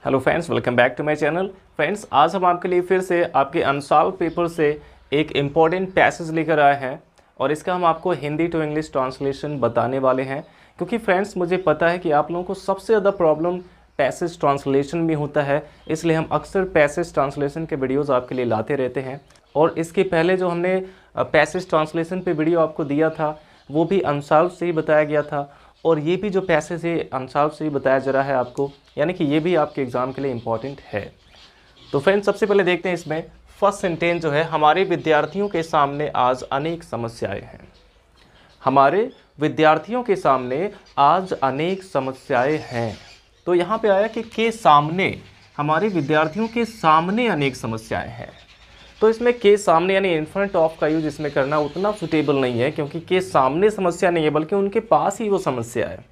Hello friends, welcome back to my channel. Friends, आज हम आपके लिए फिर से आपके अनसॉल्व पेपर से एक इम्पॉर्टेंट पैसेज लेकर आए हैं और इसका हम आपको हिंदी टू इंग्लिश ट्रांसलेशन बताने वाले हैं। क्योंकि फ्रेंड्स, मुझे पता है कि आप लोगों को सबसे ज़्यादा प्रॉब्लम पैसेज ट्रांसलेशन में होता है, इसलिए हम अक्सर पैसेज ट्रांसलेशन के वीडियोज़ आपके लिए लाते रहते हैं। और इसके पहले जो हमने पैसेज ट्रांसलेशन पे वीडियो आपको दिया था वो भी अनसॉल्व से ही बताया गया था, और ये भी जो पैसेज है अनसॉल्व से ही बताया जा रहा है आपको, यानी कि ये भी आपके एग्ज़ाम के लिए इम्पॉर्टेंट है। तो फ्रेंड्स, सबसे पहले देखते हैं इसमें फर्स्ट सेंटेंस जो है, हमारे विद्यार्थियों के सामने आज अनेक समस्याएं हैं। हमारे विद्यार्थियों के सामने आज अनेक समस्याएं हैं। तो यहाँ पे आया कि के सामने, हमारे विद्यार्थियों के सामने अनेक समस्याएं हैं। तो इसमें के सामने यानी इन फ्रंट ऑफ का यूज इसमें करना उतना सुटेबल नहीं है, क्योंकि के सामने समस्या नहीं है बल्कि उनके पास ही वो समस्या है।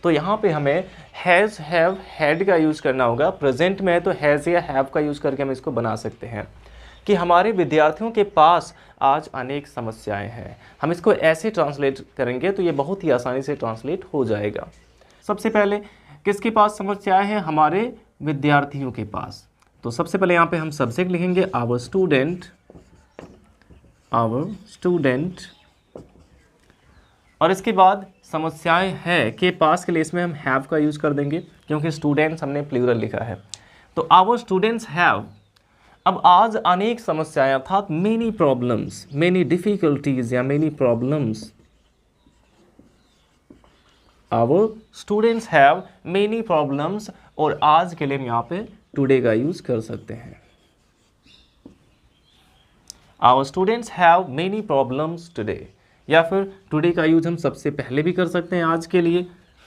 तो यहाँ पे हमें हैज़, हैव, हैड का यूज़ करना होगा। प्रेजेंट में है तो हैज़ या हैव का यूज़ करके हम इसको बना सकते हैं कि हमारे विद्यार्थियों के पास आज अनेक समस्याएं हैं। हम इसको ऐसे ट्रांसलेट करेंगे तो ये बहुत ही आसानी से ट्रांसलेट हो जाएगा। सबसे पहले किसके पास समस्याएं हैं? हमारे विद्यार्थियों के पास। तो सबसे पहले यहाँ पे हम सब्जेक्ट लिखेंगे आवर स्टूडेंट, और इसके बाद समस्याएं हैं के पास के लिए इसमें हम हैव का यूज़ कर देंगे, क्योंकि स्टूडेंट्स हमने प्लूरल लिखा है। तो आवर स्टूडेंट्स हैव, अब आज अनेक समस्याएं अर्थात मेनी प्रॉब्लम्स, मेनी डिफिकल्टीज या many problems. Our students have many problems, और आज के लिए हम यहाँ पे टुडे का यूज कर सकते हैं। Our students have many problems today, या फिर टुडे का यूज हम सबसे पहले भी कर सकते हैं आज के लिए।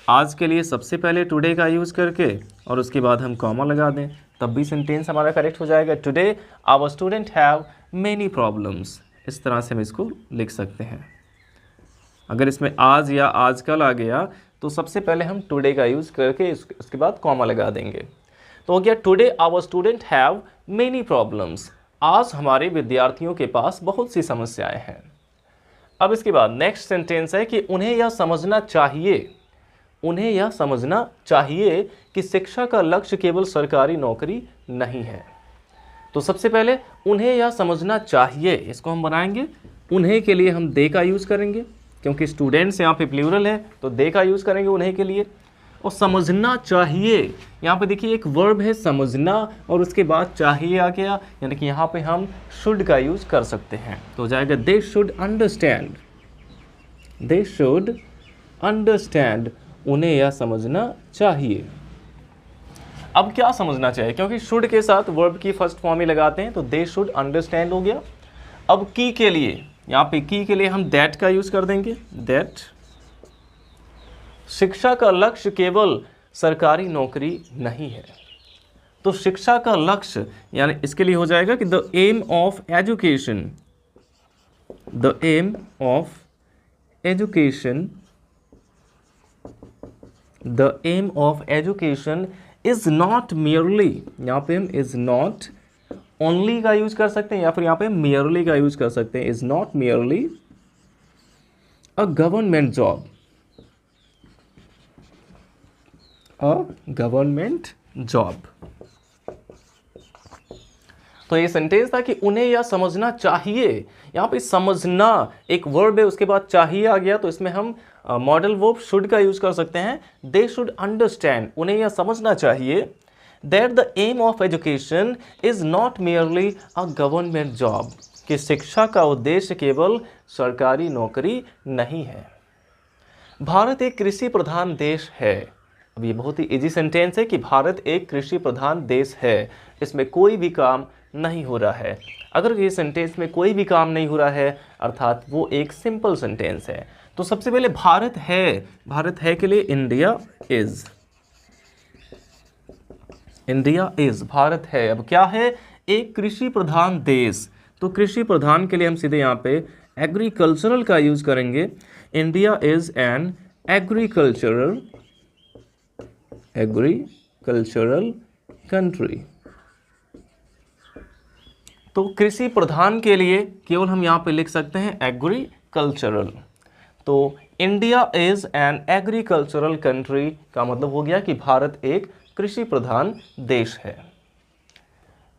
आज के लिए सबसे पहले टुडे का यूज करके और उसके बाद हम कॉमा लगा दें, तब भी सेंटेंस हमारा करेक्ट हो जाएगा। Today our student have many problems, इस तरह से हम इसको लिख सकते हैं। अगर इसमें आज या आजकल आ गया तो सबसे पहले हम टुडे का यूज करके उसके बाद कॉमा लगा देंगे। तो हो गया today our student have many problems, आज हमारे विद्यार्थियों के पास बहुत सी समस्याएं हैं। अब इसके बाद नेक्स्ट सेंटेंस है कि उन्हें यह समझना चाहिए, उन्हें यह समझना चाहिए कि शिक्षा का लक्ष्य केवल सरकारी नौकरी नहीं है। तो सबसे पहले उन्हें यह समझना चाहिए, इसको हम बनाएंगे। उन्हें के लिए हम दे का यूज़ करेंगे, क्योंकि स्टूडेंट्स यहाँ पे प्लूरल है तो दे का यूज़ करेंगे उन्हें के लिए। और समझना चाहिए, यहाँ पे देखिए एक वर्ब है समझना और उसके बाद चाहिए आ गया, यानी कि यहाँ पे हम शुड का यूज़ कर सकते हैं। तो हो जाएगा they should understand, they should understand, उन्हें यह समझना चाहिए। अब क्या समझना चाहिए, क्योंकि शुड के साथ वर्ब की फर्स्ट फॉर्म ही लगाते हैं, तो दे शुड अंडरस्टैंड हो गया। अब की के लिए, यहाँ पे की के लिए हम दैट का यूज़ कर देंगे। दैट शिक्षा का लक्ष्य केवल सरकारी नौकरी नहीं है। तो शिक्षा का लक्ष्य यानी इसके लिए हो जाएगा कि the aim of education, the aim of education, the aim of education is not merely, यहाँ पे हम इज नॉट ओनली का यूज कर सकते हैं या फिर यहाँ पे मियरली का यूज कर सकते हैं। Is not merely a government job, a government job. तो ये सेंटेंस था कि उन्हें यह समझना चाहिए। यहाँ पे समझना एक वर्ब है, उसके बाद चाहिए आ गया, तो इसमें हम मॉडल वर्ब शुड का यूज कर सकते हैं। दे शुड अंडरस्टैंड, उन्हें यह समझना चाहिए that the aim of education is not merely a government job, कि शिक्षा का उद्देश्य केवल सरकारी नौकरी नहीं है। भारत एक कृषि प्रधान देश है। अब ये बहुत ही इजी सेंटेंस है कि भारत एक कृषि प्रधान देश है, इसमें कोई भी काम नहीं हो रहा है। अगर ये सेंटेंस में कोई भी काम नहीं हो रहा है अर्थात वो एक सिंपल सेंटेंस है। तो सबसे पहले भारत है, भारत है के लिए India is, India is, Bharat है। अब क्या है? एक कृषि प्रधान देश। तो कृषि प्रधान के लिए हम सीधे यहाँ पे एग्रीकल्चरल का यूज करेंगे। India is an agricultural country. तो कृषि प्रधान के लिए केवल हम यहाँ पे लिख सकते हैं एग्रीकल्चरल। तो India is an agricultural country का मतलब हो गया कि भारत एक कृषि प्रधान देश है।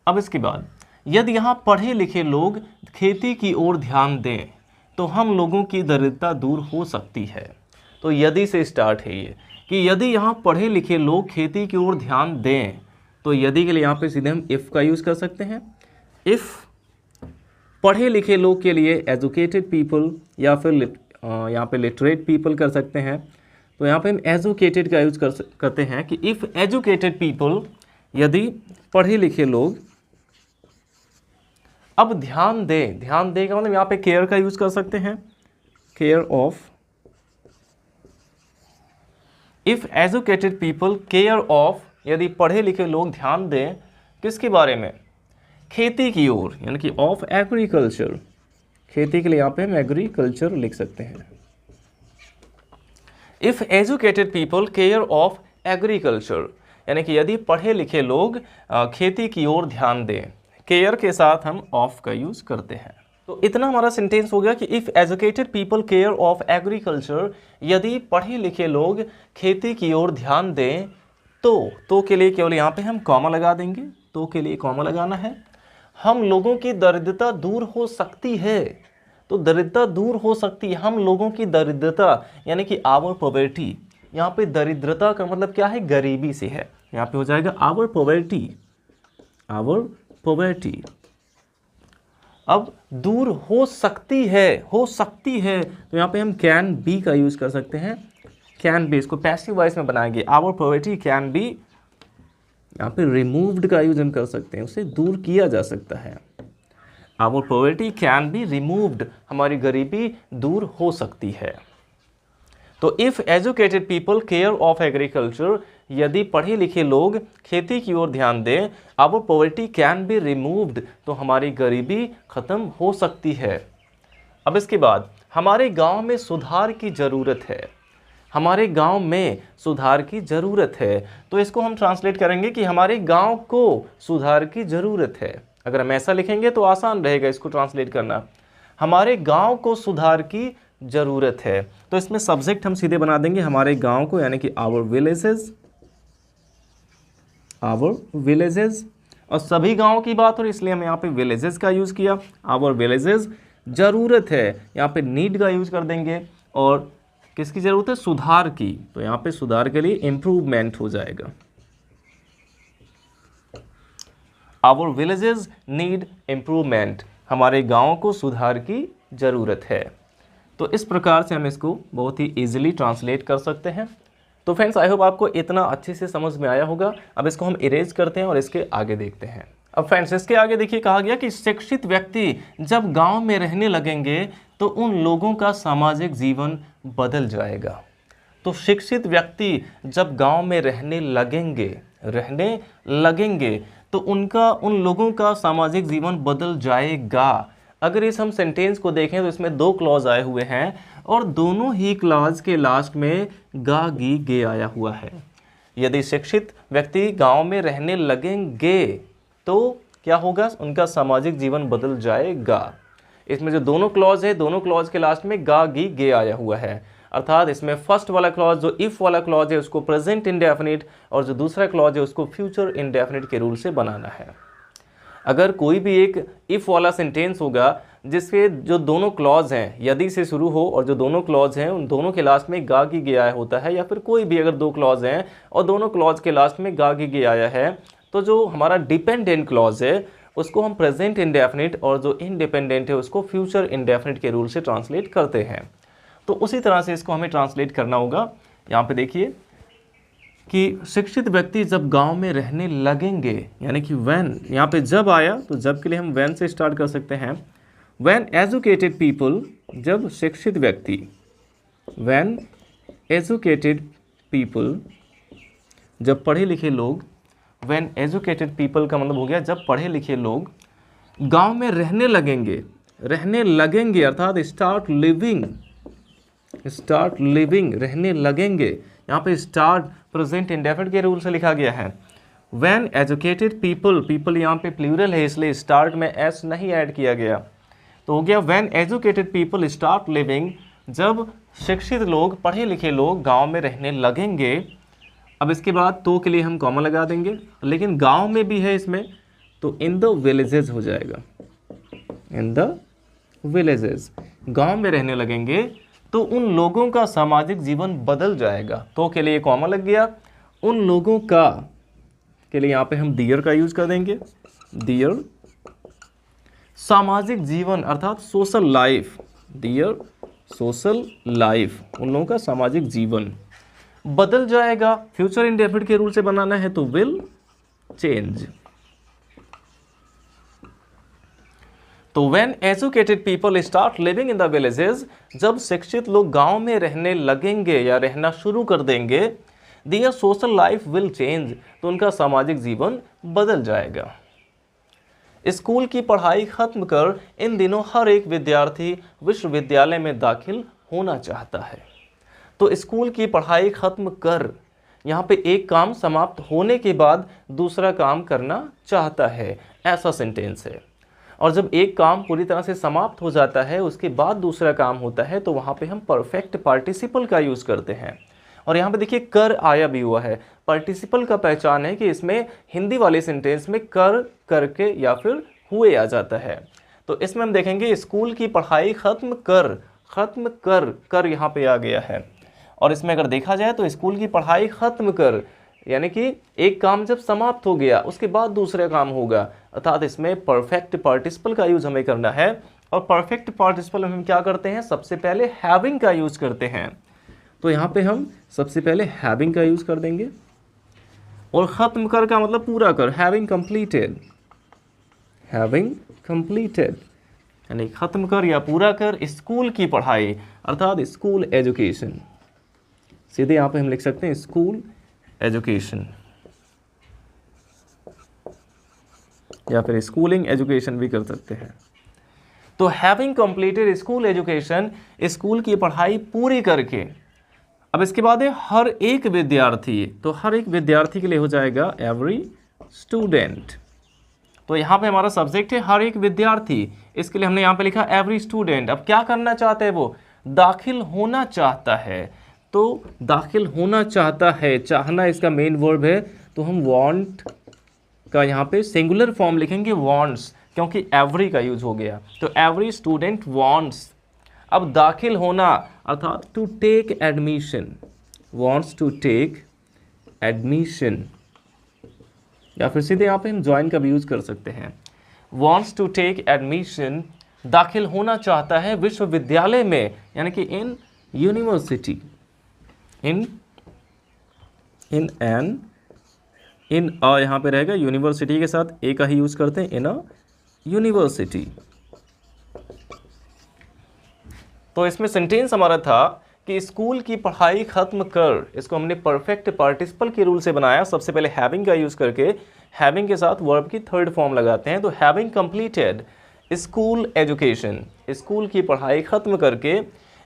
अब इसके बाद यदि यहाँ पढ़े लिखे लोग खेती की ओर ध्यान दें तो हम लोगों की दरिद्रता दूर हो सकती है। तो यदि से स्टार्ट है ये कि यदि यहाँ पढ़े लिखे लोग खेती की ओर ध्यान दें, तो यदि के लिए यहाँ पे सीधे हम इफ़ का यूज़ कर सकते हैं। इफ़ पढ़े लिखे लोग के लिए एजुकेटेड पीपल या फिर यहाँ पे लिटरेट पीपल कर सकते हैं। तो यहाँ पे हम एजुकेटेड का यूज़ करते हैं कि इफ़ एजुकेटेड पीपल, यदि पढ़े लिखे लोग, अब ध्यान दें, ध्यान दें का मतलब यहाँ पे केयर का यूज़ कर सकते हैं, care of. If educated people care of, यदि पढ़े लिखे लोग ध्यान दें किसके बारे में, खेती की ओर, यानी कि ऑफ एग्रीकल्चर। खेती के लिए यहाँ पे हम एग्रीकल्चर लिख सकते हैं। If educated people care of agriculture, यानी कि यदि पढ़े लिखे लोग खेती की ओर ध्यान दें, केयर के साथ हम ऑफ का यूज़ करते हैं। तो इतना हमारा सेंटेंस हो गया कि if educated people care of agriculture, यदि पढ़े लिखे लोग खेती की ओर ध्यान दें तो के लिए केवल यहाँ पे हम कॉमा लगा देंगे, तो के लिए कॉमा लगाना है। हम लोगों की दरिद्रता दूर हो सकती है, तो दरिद्रता दूर हो सकती है, हम लोगों की दरिद्रता यानी कि आवर पॉवर्टी। यहाँ पे दरिद्रता का मतलब क्या है, गरीबी से है। यहाँ पे हो जाएगा आवर पॉवर्टी, आवर पॉवर्टी। अब दूर हो सकती है, हो सकती है, तो यहाँ पे हम कैन बी का यूज़ कर सकते हैं। कैन बी, इसको पैसिव वॉइस में बनाएंगे, आवर पॉवर्टी कैन बी। यहाँ पे रिमूव्ड का यूज हम कर सकते हैं, उसे दूर किया जा सकता है। Our poverty can be removed, हमारी गरीबी दूर हो सकती है। तो if educated people care of agriculture, यदि पढ़े लिखे लोग खेती की ओर ध्यान दें, our poverty can be removed, तो हमारी गरीबी खत्म हो सकती है। अब इसके बाद हमारे गांव में सुधार की ज़रूरत है, हमारे गांव में सुधार की ज़रूरत है। तो इसको हम ट्रांसलेट करेंगे कि हमारे गांव को सुधार की ज़रूरत है। अगर हम ऐसा लिखेंगे तो आसान रहेगा इसको ट्रांसलेट करना, हमारे गांव को सुधार की ज़रूरत है। तो इसमें सब्जेक्ट हम सीधे बना देंगे हमारे गांव को, यानी कि आवर विलेजेस, आवर विलेजेस। और सभी गांव की बात हो रही इसलिए हम यहाँ पे विलेजेस का यूज़ किया, आवर विलेजेस। ज़रूरत है, यहाँ पे नीड का यूज़ कर देंगे। और किसकी ज़रूरत है, सुधार की, तो यहाँ पे सुधार के लिए इम्प्रूवमेंट हो जाएगा। आवर विलेजेस नीड इम्प्रूवमेंट, हमारे गाँव को सुधार की ज़रूरत है। तो इस प्रकार से हम इसको बहुत ही ईजिली ट्रांसलेट कर सकते हैं। तो फ्रेंड्स, आई होप आपको इतना अच्छे से समझ में आया होगा। अब इसको हम इरेज करते हैं और इसके आगे देखते हैं। अब फ्रेंड्स, इसके आगे देखिए कहा गया कि शिक्षित व्यक्ति जब गांव में रहने लगेंगे तो उन लोगों का सामाजिक जीवन बदल जाएगा। तो शिक्षित व्यक्ति जब गांव में रहने लगेंगे तो उन लोगों का सामाजिक जीवन बदल जाएगा। अगर इस हम सेंटेंस को देखें तो इसमें दो क्लॉज आए हुए हैं और दोनों ही क्लॉज के लास्ट में गा गी गे आया हुआ है। यदि शिक्षित व्यक्ति गांव में रहने लगेंगे तो क्या होगा, उनका सामाजिक जीवन बदल जाएगा। इसमें जो दोनों क्लॉज है, दोनों क्लॉज के लास्ट में गा गी गे आया हुआ है। अर्थात इसमें फर्स्ट वाला क्लॉज जो इफ़ वाला क्लॉज है उसको प्रेजेंट इंडेफिनिट और जो दूसरा क्लॉज है उसको फ्यूचर इंडेफिनिट के रूल से बनाना है। अगर कोई भी एक इफ़ वाला सेंटेंस होगा जिसके जो दोनों क्लॉज हैं यदि से शुरू हो और जो दोनों क्लॉज हैं उन दोनों के लास्ट में गा गी गे आया होता है, या फिर कोई भी अगर दो क्लॉज हैं और दोनों क्लॉज के लास्ट में गा गी गे आया है, तो जो हमारा डिपेंडेंट क्लॉज है उसको हम प्रेजेंट इंडेफिनिट और जो इंडिपेंडेंट है उसको फ्यूचर इंडेफिनिट के रूल से ट्रांसलेट करते हैं। तो उसी तरह से इसको हमें ट्रांसलेट करना होगा। यहाँ पे देखिए कि शिक्षित व्यक्ति जब गांव में रहने लगेंगे, यानी कि व्हेन, यहाँ पे जब आया तो जब के लिए हम व्हेन से स्टार्ट कर सकते हैं। व्हेन एजुकेटेड पीपल, जब शिक्षित व्यक्ति, व्हेन एजुकेटेड पीपल, जब पढ़े लिखे लोग, व्हेन एजुकेटेड पीपल का मतलब हो गया जब पढ़े लिखे लोग गांव में रहने लगेंगे अर्थात स्टार्ट लिविंग, रहने लगेंगे। यहाँ पे स्टार्ट प्रेजेंट इंडेफिनिट के रूल से लिखा गया है। व्हेन एजुकेटेड पीपल यहाँ पे प्लूरल है इसलिए स्टार्ट में एस नहीं ऐड किया गया, तो हो गया when educated people start living, जब शिक्षित लोग, पढ़े लिखे लोग गांव में रहने लगेंगे। अब इसके बाद तो के लिए हम कॉमा लगा देंगे, लेकिन गांव में भी है इसमें, तो इन द विलेजेस हो जाएगा, इन द विलेजेस। गांव में रहने लगेंगे तो उन लोगों का सामाजिक जीवन बदल जाएगा, तो के लिए कॉमा लग गया। उन लोगों का के लिए यहाँ पे हम दियर का यूज कर देंगे, दियर। सामाजिक जीवन अर्थात सोशल लाइफ, दियर सोशल लाइफ, उन लोगों का सामाजिक जीवन बदल जाएगा। फ्यूचर इंडेफिनिट के रूल से बनाना है तो विल चेंज। तो when educated people start living in the villages, जब शिक्षित लोग गांव में रहने लगेंगे या रहना शुरू कर देंगे, their social life will change, तो उनका सामाजिक जीवन बदल जाएगा। स्कूल की पढ़ाई खत्म कर इन दिनों हर एक विद्यार्थी विश्वविद्यालय में दाखिल होना चाहता है। तो स्कूल की पढ़ाई खत्म कर, यहाँ पे एक काम समाप्त होने के बाद दूसरा काम करना चाहता है, ऐसा सेंटेंस है। और जब एक काम पूरी तरह से समाप्त हो जाता है उसके बाद दूसरा काम होता है, तो वहाँ पे हम परफेक्ट पार्टिसिपल का यूज़ करते हैं। और यहाँ पे देखिए कर आया भी हुआ है। पार्टिसिपल का पहचान है कि इसमें हिंदी वाले सेंटेंस में कर, करके या फिर हुए आ जाता है। तो इसमें हम देखेंगे स्कूल की पढ़ाई खत्म कर, खत्म कर, कर यहाँ पे आ गया है। और इसमें अगर देखा जाए तो स्कूल की पढ़ाई खत्म कर यानी कि एक काम जब समाप्त हो गया उसके बाद दूसरा काम होगा, अर्थात इसमें परफेक्ट पार्टिसिपल का यूज हमें करना है। और परफेक्ट पार्टिसिपल में हम क्या करते हैं, सबसे पहले हैविंग का यूज करते हैं। तो यहाँ पे हम सबसे पहले हैविंग का यूज कर देंगे। और खत्म कर का मतलब पूरा कर, हैविंग कंप्लीटेड, हैविंग कंप्लीटेड यानी खत्म कर या पूरा कर स्कूल की पढ़ाई, अर्थात स्कूल एजुकेशन। सीधे यहाँ पे हम लिख सकते हैं स्कूल एजुकेशन या फिर स्कूलिंग एजुकेशन भी कर सकते हैं। तो having completed school education, school की पढ़ाई पूरी करके। अब इसके बाद है हर एक विद्यार्थी, तो हर एक विद्यार्थी के लिए हो जाएगा एवरी स्टूडेंट। तो यहाँ पे हमारा सब्जेक्ट है हर एक विद्यार्थी, इसके लिए हमने यहाँ पे लिखा एवरी स्टूडेंट। अब क्या करना चाहते हैं वो, दाखिल होना चाहता है। तो दाखिल होना चाहता है, चाहना इसका मेन वर्ब है, तो हम वांट का यहाँ पे सिंगुलर फॉर्म लिखेंगे वांट्स, क्योंकि एवरी का यूज हो गया। तो एवरी स्टूडेंट वांट्स। अब दाखिल होना अर्थात to take admission, wants to take admission, या फिर सीधे यहाँ पे हम ज्वाइन का भी यूज कर सकते हैं। वांट्स टू टेक एडमिशन, दाखिल होना चाहता है विश्वविद्यालय में, यानी कि इन यूनिवर्सिटी, इन यहाँ पे रहेगा यूनिवर्सिटी के साथ ए का ही यूज करते हैं, इन अ यूनिवर्सिटी। तो इसमें सेंटेंस हमारा था कि स्कूल की पढ़ाई खत्म कर, इसको हमने परफेक्ट पार्टिसिपल के रूल से बनाया। सबसे पहले हैविंग का यूज करके, हैविंग के साथ वर्ब की थर्ड फॉर्म लगाते हैं। तो having completed school education, school की पढ़ाई खत्म करके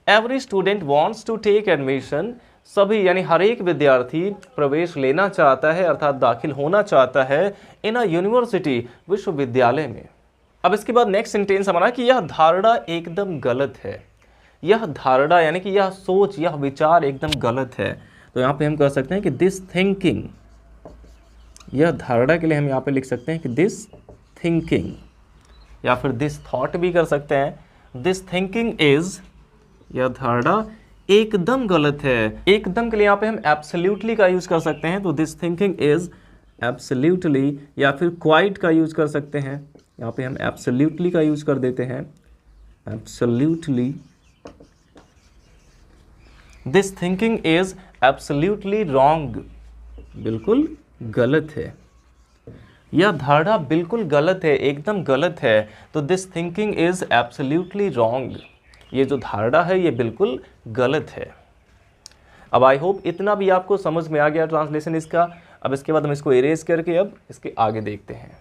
every student wants to take admission, सभी यानी हर एक विद्यार्थी प्रवेश लेना चाहता है अर्थात दाखिल होना चाहता है इन अ यूनिवर्सिटी, विश्वविद्यालय में। अब इसके बाद नेक्स्ट सेंटेंस हमारा कि यह धारणा एकदम गलत है। यह धारणा यानी कि यह सोच, यह विचार एकदम गलत है। तो यहाँ पे हम कह सकते हैं कि दिस थिंकिंग, यह धारणा के लिए हम यहाँ पे लिख सकते हैं कि दिस थिंकिंग, या फिर दिस थॉट भी कर सकते हैं। दिस थिंकिंग इज, यह धारणा एकदम गलत है। एकदम के लिए यहाँ पे हम एब्सोल्युटली का यूज कर सकते हैं। तो दिस थिंकिंग इज एब्सोल्युटली, या फिर क्वाइट का यूज कर सकते हैं। यहाँ पे हम एब्सोल्युटली का यूज कर देते हैं, absolutely. This thinking is absolutely wrong, बिल्कुल गलत है। यह धारणा बिल्कुल गलत है, एकदम गलत है। तो this thinking is absolutely wrong, ये जो धारणा है ये बिल्कुल गलत है। अब आई होप इतना भी आपको समझ में आ गया ट्रांसलेशन इसका। अब इसके बाद हम इसको इरेज करके अब इसके आगे देखते हैं।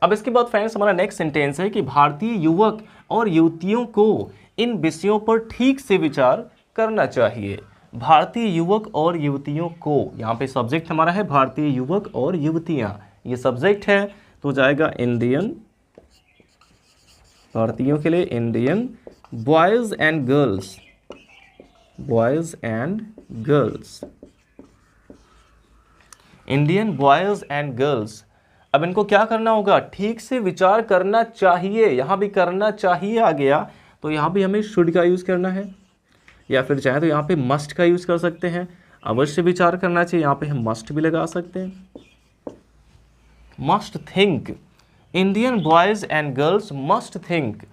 अब इसके बाद फ्रेंड्स हमारा नेक्स्ट सेंटेंस है कि भारतीय युवक और युवतियों को इन विषयों पर ठीक से विचार करना चाहिए। भारतीय युवक और युवतियों को, यहाँ पे सब्जेक्ट हमारा है भारतीय युवक और युवतियाँ, ये सब्जेक्ट है तो जाएगा इंडियन, भारतीयों के लिए Indian boys and girls, boys and girls. Indian boys and girls. अब इनको क्या करना होगा, ठीक से विचार करना चाहिए। यहाँ भी करना चाहिए आ गया, तो यहाँ भी हमें शुड का यूज़ करना है, या फिर चाहे तो यहाँ पे मस्ट का यूज़ कर सकते हैं। अवश्य विचार करना चाहिए, यहाँ पे हम मस्ट भी लगा सकते हैं। Must think, Indian boys and girls must think.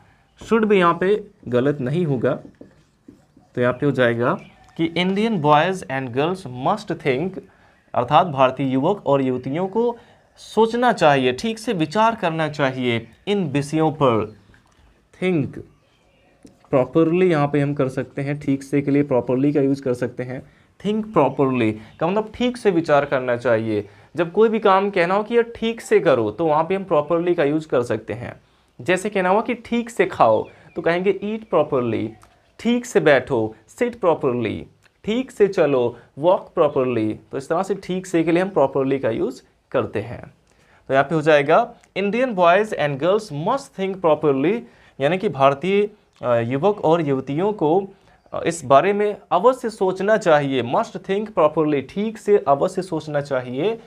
Should भी यहाँ पे गलत नहीं होगा, तो यहाँ पे हो जाएगा कि Indian boys and girls must think, अर्थात भारतीय युवक और युवतियों को सोचना चाहिए, ठीक से विचार करना चाहिए इन विषयों पर। थिंक प्रॉपरली यहाँ पे हम कर सकते हैं, ठीक से के लिए प्रॉपरली का यूज़ कर सकते हैं। थिंक प्रॉपरली का मतलब ठीक से विचार करना चाहिए। जब कोई भी काम कहना हो कि यार ठीक से करो, तो वहाँ पे हम प्रॉपरली का यूज़ कर सकते हैं। जैसे कहना हो कि ठीक से खाओ, तो कहेंगे ईट प्रॉपरली। ठीक से बैठो, सिट प्रॉपरली। ठीक से चलो, वॉक प्रॉपरली। तो इस तरह से ठीक से के लिए हम प्रॉपरली का यूज़ करते हैं। तो यहाँ पे हो जाएगा Indian boys and girls must think properly, यानी कि भारतीय युवक और युवतियों को इस बारे में अवश्य सोचना चाहिए। मस्ट थिंक प्रॉपरली, ठीक से अवश्य सोचना चाहिए।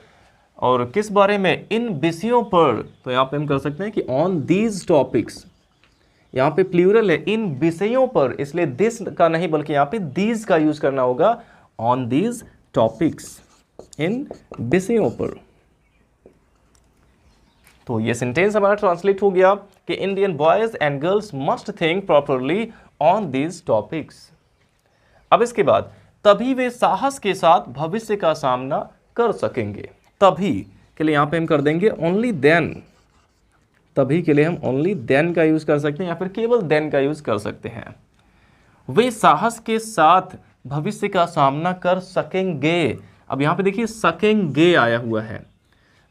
और किस बारे में, इन विषयों पर। तो यहाँ पे हम कर सकते हैं कि ऑन दीज टॉपिक्स। यहाँ पे प्लूरल है, इन विषयों पर, इसलिए दिस का नहीं बल्कि यहाँ पे दीज का यूज करना होगा। ऑन दीज टॉपिक्स, इन विषयों पर। तो ये सेंटेंस हमारा ट्रांसलेट हो गया कि Indian boys and girls must think properly on these topics. अब इसके बाद तभी वे साहस के साथ भविष्य का सामना कर सकेंगे। तभी के लिए यहाँ पे हम कर देंगे ओनली देन। तभी के लिए हम ओनली देन का यूज कर सकते हैं, या फिर केवल देन का यूज कर सकते हैं। वे साहस के साथ भविष्य का सामना कर सकेंगे। अब यहाँ पे देखिए सकेंगे आया हुआ है।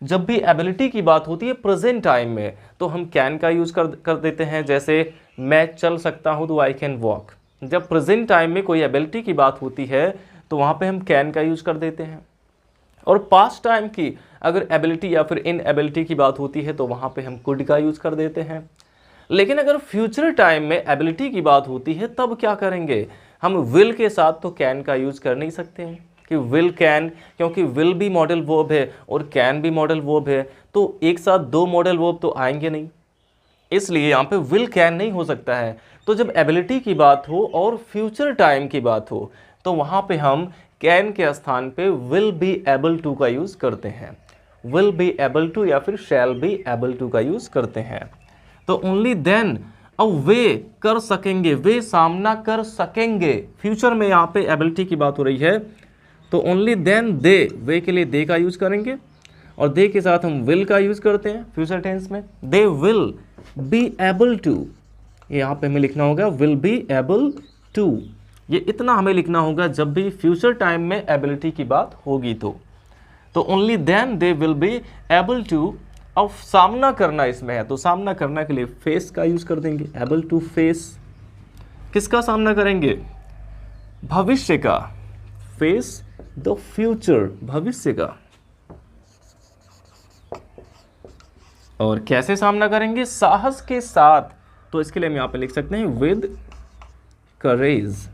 जब भी एबिलिटी की बात होती है प्रेजेंट टाइम में, तो हम कैन का यूज कर देते हैं। जैसे मैं चल सकता हूँ तो आई कैन वॉक। जब प्रेजेंट टाइम में कोई एबिलिटी की बात होती है तो वहाँ पे हम कैन का यूज कर देते हैं। और पास्ट टाइम की अगर एबिलिटी या फिर इन एबिलिटी की बात होती है तो वहाँ पे हम कुड का यूज कर देते हैं। लेकिन अगर फ्यूचर टाइम में एबिलिटी की बात होती है तब क्या करेंगे, हम विल के साथ तो कैन का यूज कर नहीं सकते हैं कि विल कैन, क्योंकि विल भी मॉडल वर्ब है और कैन भी मॉडल वर्ब है, तो एक साथ दो मॉडल वर्ब तो आएंगे नहीं, इसलिए यहाँ पे विल कैन नहीं हो सकता है। तो जब एबिलिटी की बात हो और फ्यूचर टाइम की बात हो तो वहाँ पे हम कैन के स्थान पे विल बी एबल टू का यूज करते हैं। विल बी एबल टू या फिर शैल बी एबल टू का यूज करते हैं। तो ओनली देन, अब वे कर सकेंगे, वे सामना कर सकेंगे। फ्यूचर में यहाँ पे एबिलिटी की बात हो रही है तो ओनली देन दे, वे के लिए दे का यूज करेंगे और दे के साथ हम विल का यूज करते हैं फ्यूचर टेंस में। They will be able to, यहाँ पे हमें लिखना होगा विल बी एबल टू। ये इतना हमें लिखना होगा जब भी फ्यूचर टाइम में एबिलिटी की बात होगी तो only then they will be able to. अब सामना करना इसमें है तो सामना करना के लिए फेस का यूज कर देंगे, एबल टू फेस। किसका सामना करेंगे, भविष्य का, फेस द फ्यूचर, भविष्य का। और कैसे सामना करेंगे, साहस के साथ। तो इसके लिए हम यहाँ पे लिख सकते हैं विद करेज,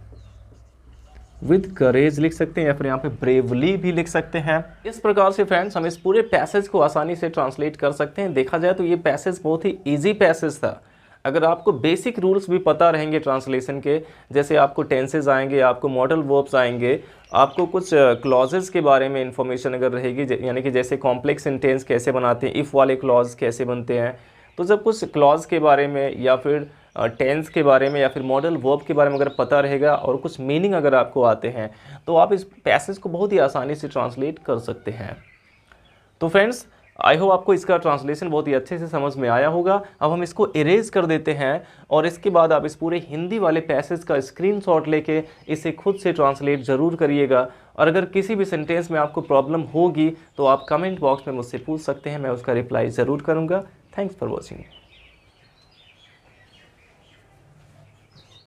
विद करेज लिख सकते हैं, या फिर यहाँ पे ब्रेवली भी लिख सकते हैं। इस प्रकार से फ्रेंड्स हम इस पूरे पैसेज को आसानी से ट्रांसलेट कर सकते हैं। देखा जाए तो ये पैसेज बहुत ही इजी पैसेज था। अगर आपको बेसिक रूल्स भी पता रहेंगे ट्रांसलेशन के, जैसे आपको टेंसेज आएंगे, आपको मॉडल वर्ब्स आएंगे, आपको कुछ क्लॉजेस के बारे में इंफॉर्मेशन अगर रहेगी, यानी कि जैसे कॉम्प्लेक्स सेंटेंस कैसे बनाते हैं, इफ़ वाले क्लॉज कैसे बनते हैं, तो जब कुछ क्लॉज के बारे में या फिर टेंस के बारे में या फिर मॉडल वर्ब के बारे में अगर पता रहेगा और कुछ मीनिंग अगर आपको आते हैं तो आप इस पैसेज को बहुत ही आसानी से ट्रांसलेट कर सकते हैं। तो फ्रेंड्स आई होप आपको इसका ट्रांसलेशन बहुत ही अच्छे से समझ में आया होगा। अब हम इसको इरेज कर देते हैं और इसके बाद आप इस पूरे हिंदी वाले पैसेज का स्क्रीनशॉट लेके इसे खुद से ट्रांसलेट ज़रूर करिएगा। और अगर किसी भी सेंटेंस में आपको प्रॉब्लम होगी तो आप कमेंट बॉक्स में मुझसे पूछ सकते हैं, मैं उसका रिप्लाई ज़रूर करूँगा। Thanks for watching.